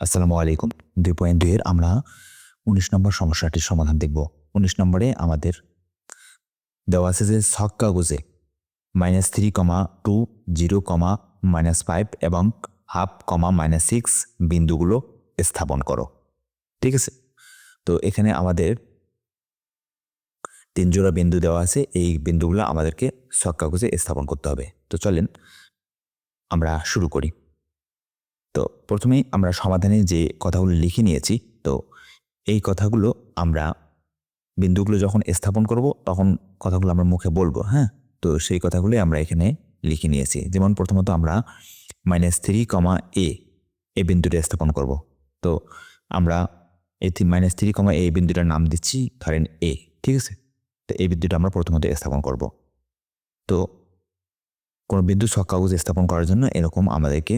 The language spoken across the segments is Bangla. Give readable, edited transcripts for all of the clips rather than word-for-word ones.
আসসালামু আলাইকুম। 2.2 এর আমরা ১৯ নম্বর সমস্যাটির সমাধান দেখব। ১৯ নম্বরে আমাদের দেওয়া আছে যে ছক কাগজে -3, 2, 0, -5 এবং হাফ, -6 বিন্দুগুলো স্থাপন করো। ঠিক আছে? তো এখানে আমাদের ৩ জোড়া বিন্দু দেওয়া আছে। এই বিন্দুগুলো আমাদেরকে ছক কাগজে স্থাপন করতে হবে। তো চলেন আমরা শুরু করি। তো প্রথমেই আমরা সমাধানে যে কথাগুলো লিখে নিয়েছি, তো এই কথাগুলো আমরা বিন্দুগুলো যখন স্থাপন করব তখন কথাগুলো আমরা মুখে বলবো, হ্যাঁ? তো সেই কথাগুলোই আমরা এখানে লিখে নিয়েছি। যেমন প্রথমত আমরা -3, a এই বিন্দুটা স্থাপন করব। তো আমরা এই -3, a বিন্দুটার নাম দিচ্ছি ধরেন a, ঠিক আছে? তো এই বিন্দুটা আমরা প্রথমত স্থাপন করব। তো কোনো বিন্দু ছক কাগজে স্থাপন করার জন্য এরকম আমাদেরকে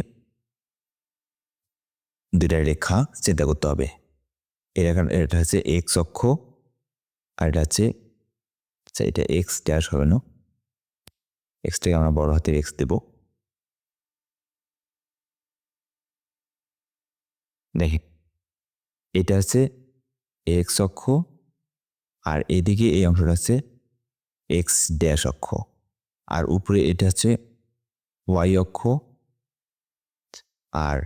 ২টা রেখা চিন্তা করতে হবে। এটা হচ্ছে x অক্ষ আর এটা হচ্ছে এটা x ড্যাশ হবে না? এক্সটাকে আমরা বড় হাতের এক্স দেব। দেখেন এটা হচ্ছে এক্স অক্ষ আর এদিকে এই অংশটা হচ্ছে এক্স ড্যাশ অক্ষ আর উপরে এটা হচ্ছে ওয়াই অক্ষ আর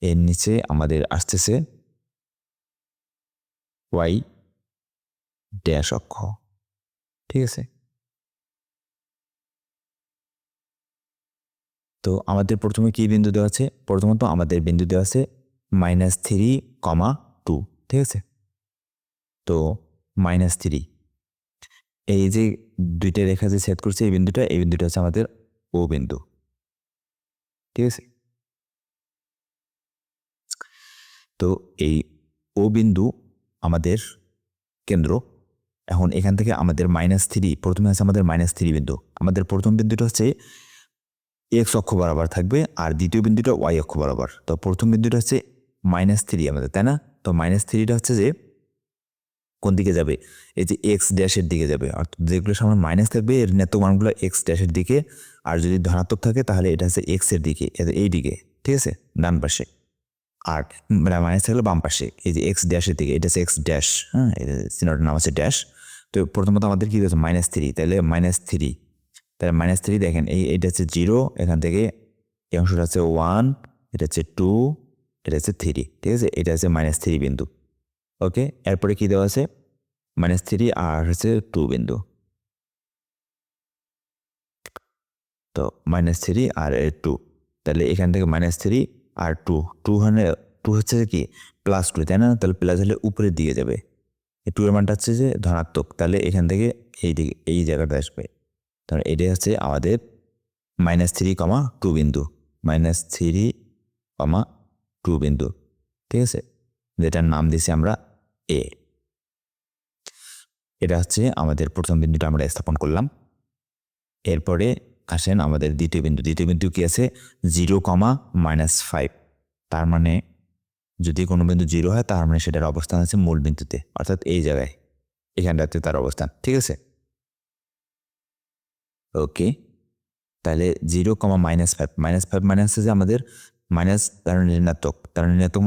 এর নিচে আমাদের আসতেছে ওয়াই ড্যাশ অক্ষ। ঠিক আছে? তো আমাদের প্রথমে কি বিন্দু দেওয়া আছে? প্রথমত আমাদের বিন্দু দেওয়া আছে -3, 2, ঠিক আছে? তো -3 এই যে ২টা রেখা যে ছেদ করছে এই বিন্দুটা হচ্ছে আমাদের ও বিন্দু। ঠিক আছে? তো এই ও বিন্দু আমাদের কেন্দ্র। এখন এখান থেকে আমাদের -3 প্রথমে আছে আমাদের -3 বিন্দু। আমাদের প্রথম বিন্দুটা হচ্ছে এক্স অক্ষ বরাবর থাকবে আর দ্বিতীয় বিন্দুটা ওয়াই অক্ষ বরাবর। তো প্রথম বিন্দুটা হচ্ছে -3 আমাদের, তাই না? তো -3টা হচ্ছে যে কোন দিকে যাবে? এই যে এক্স ড্যাশের দিকে যাবে। অর্থাৎ যেগুলোর সামনে মাইনাস থাকবে এর ঋণাত্মক মানগুলো এক্স ড্যাশের দিকে আর যদি ধনাত্মক থাকে তাহলে এটা হচ্ছে এক্স এর দিকে, এই দিকে। ঠিক আছে? ডান পাশে। আর মাইনাস থাকলে বাম পাশে এই যে এক্স ড্যাশের দিকে এটা হচ্ছে এক্স ড্যাশ, হ্যাঁ? চিহ্নটার নাম হচ্ছে ড্যাশ। তো প্রথমত আমাদের কি হচ্ছে -3, তাহলে -3 তাহলে -3 দেখেন এইটা হচ্ছে 0, এখান থেকে এই অংশটা হচ্ছে 1, এটা হচ্ছে 2, এটা হচ্ছে 3, ঠিক আছে? এটা হচ্ছে -3 বিন্দু। ওকে, এরপরে কি দেওয়া আছে -3 আর হচ্ছে 2 বিন্দু। তো -3 আর 2, তাহলে এখান থেকে -3 আর 2, 2 মানে 2 হচ্ছে কি +2, তাই না? তাহলে প্লাস হলে উপরের দিকে যাবে। এই 2 এর মানটা হচ্ছে যে ধনাত্মক, তাহলে এখান থেকে এই দিকে এই জায়গাটা আসবে। তাহলে এটাই হচ্ছে আমাদের -3, 2 বিন্দু, -3, 2 বিন্দু। ঠিক আছে? যেটার নাম দিয়েছি আমরা এ। এটা হচ্ছে আমাদের প্রথম বিন্দুটা আমরা স্থাপন করলাম। এরপরে আসেন আমাদের দ্বিতীয় বিন্দু। দ্বিতীয় বিন্দু কি আছে 0, -5। তার মানে যদি কোনো বিন্দু 0 হয় তার মানে সেটার অবস্থান আছে মূল বিন্দুতে, অর্থাৎ এই জায়গায়, এখানটাতে তার অবস্থান। ঠিক আছে? ওকে, তাহলে 0, -5, -5 মানে হচ্ছে যে আমাদের মাইনাস তার ঋণাত্মক,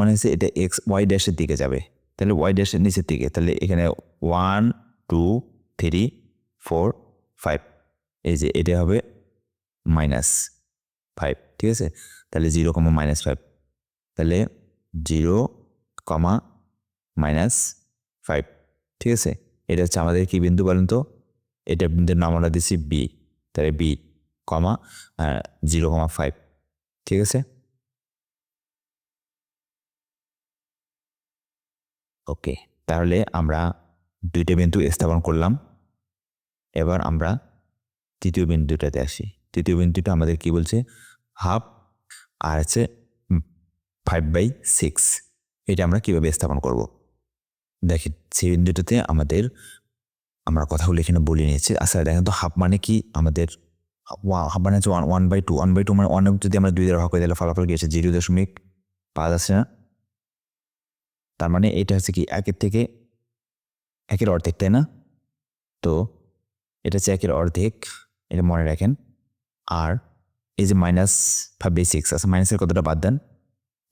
মানে হচ্ছে এটা এক্স ওয়াই ড্যাশের দিকে যাবে। তাহলে ওয়াই ড্যাশের নিচের দিকে, তাহলে এখানে 1, 2, 3, 4, 5 এই যে এটা হবে -5, ঠিক আছে? তাহলে 0, -5, তাহলে 0, -5, ঠিক আছে? এটা হচ্ছে আমাদের কি বিন্দু বলেন তো? এটা বিন্দুর নাম আমরা দিচ্ছি বি, তাহলে বি, 0, 5, ঠিক আছে? ওকে, তাহলে আমরা 2টা বিন্দু স্থাপন করলাম। এবার আমরা তৃতীয় বিন্দুটাতে আসি। তৃতীয় বিন্দুটা আমাদের কি বলছে? হাফ আর হচ্ছে 5/6। এটা আমরা কিভাবে স্থাপন করব? দেখেন সেই বিন্দুটাতে আমরা কথাগুলো এখানে বলে নিয়েছি। আচ্ছা দেখেন তো হাফ মানে কি? আমাদের হাফ মানে হচ্ছে 1/2, 1/2 মানে 1 যদি আমরা 2 দ্বারা ভাগ করি তাহলে ফলাফল কি আসে? 0.5 আসে না? তার মানে এটা হচ্ছে কি 1-এর থেকে 1-এর অর্ধেক, তাই না? তো এটা হচ্ছে 1-এর অর্ধেক, এটা মনে রাখেন। আর এই যে -5/6 আচ্ছা মাইনাসের কতটা বাদ দেন?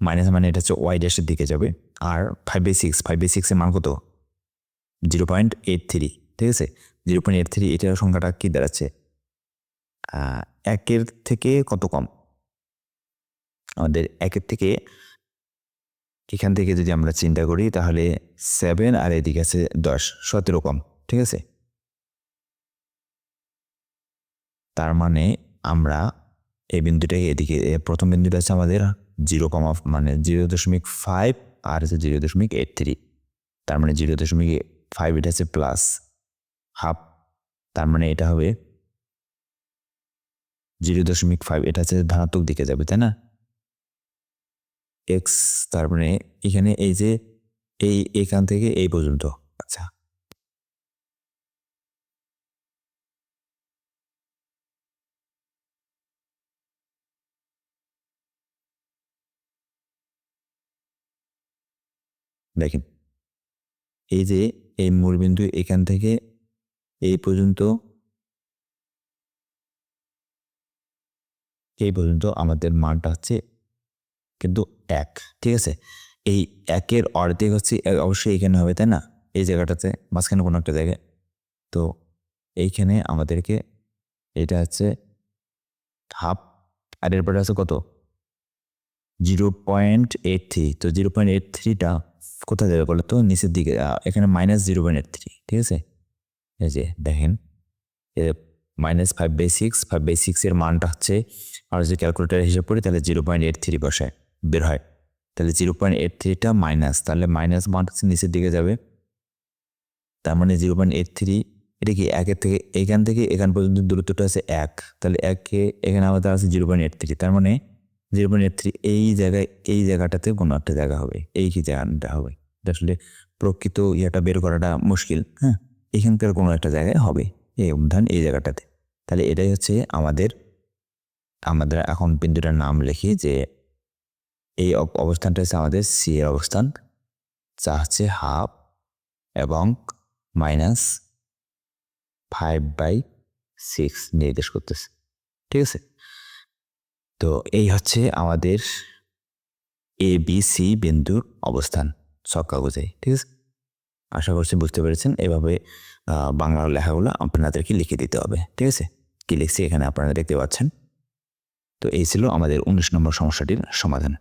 মাইনাস মানে এটা হচ্ছে ওয়াই ড্যাশের দিকে যাবে। আর 5/6 5/6 মান কত? 0.83, ঠিক আছে। 0.83 এটার সংখ্যাটা কি দাঁড়াচ্ছে? 1-এর থেকে কত কম? আমাদের 1-এর থেকে এখান থেকে যদি আমরা চিন্তা করি তাহলে 7 আর এদিকে আছে 10, 17 কম, ঠিক আছে। তার মানে আমরা এই বিন্দুটাকে এদিকে প্রথম বিন্দুটা আছে আমাদের 0.5 আর আছে 0.83, তার মানে 0.5 এটা আছে প্লাস হাফ, তার মানে এটা হবে 0.5, এটা হচ্ছে ধনাত্মক দিকে যাবে, তাই না। এক্স, তার মানে এখানে এই যে এখান থেকে এই পর্যন্ত। আচ্ছা, দেখেন এই যে এই মূলবিন্দু এখান থেকে এই পর্যন্ত আমাদের মানটা হচ্ছে কিন্তু 1, ঠিক আছে। এই 1-এর অর্ধেক হচ্ছে অবশ্যই এখানে হবে, তাই না, এই জায়গাটাতে মাঝখানে কোনো একটা জায়গায়। তো এইখানে আমাদেরকে এটা হচ্ছে হাফ, আর এরপরে আছে কত? 0.83। তো 0.83টা কোথায় যাবে বলো তো? নিচের দিকে, এখানে -0.83, ঠিক আছে। এই যে দেখেন -5/6 এর মানটা হচ্ছে, আর যদি ক্যালকুলেটার হিসাব করি তাহলে 0.83 বসায় বের হয়, তাহলে 0.83টা মাইনাস, তাহলে মাইনাস মান হচ্ছে নিচের দিকে যাবে। তার মানে 0.83 এটা কি 1-এর থেকে এখান থেকে এখান পর্যন্ত দূরত্বটা আছে 1, তাহলে 1-কে এখানে আমাদের আছে 0.83, তার মানে 0.83 এই জায়গাটাতে কোনো একটা জায়গা হবে, এই কি জায়গাটা হবে, এটা আসলে প্রকৃত ইয়াটা বের করাটা মুশকিল। হ্যাঁ, এখানকার কোনো একটা জায়গায় হবে, এই ধরেন এই জায়গাটাতে। তাহলে এটাই হচ্ছে আমাদের এখন বিন্দুটার নাম লিখি যে এই অবস্থানটা হচ্ছে আমাদের সি এর অবস্থান, যা হচ্ছে হাফ এবং -5/6 নির্দেশ করতেছে, ঠিক আছে। তো এই হচ্ছে আমাদের ABC বিন্দুর অবস্থান ছক কাগজে, ঠিক আছে। আশা করছি বুঝতে পেরেছেন। এভাবে বাংলার লেখাগুলো আপনাদেরকে লিখে দিতে হবে, ঠিক আছে। কি লিখছি এখানে আপনারা দেখতে পাচ্ছেন। তো এই ছিল আমাদের 19 নম্বর সমস্যাটির সমাধান।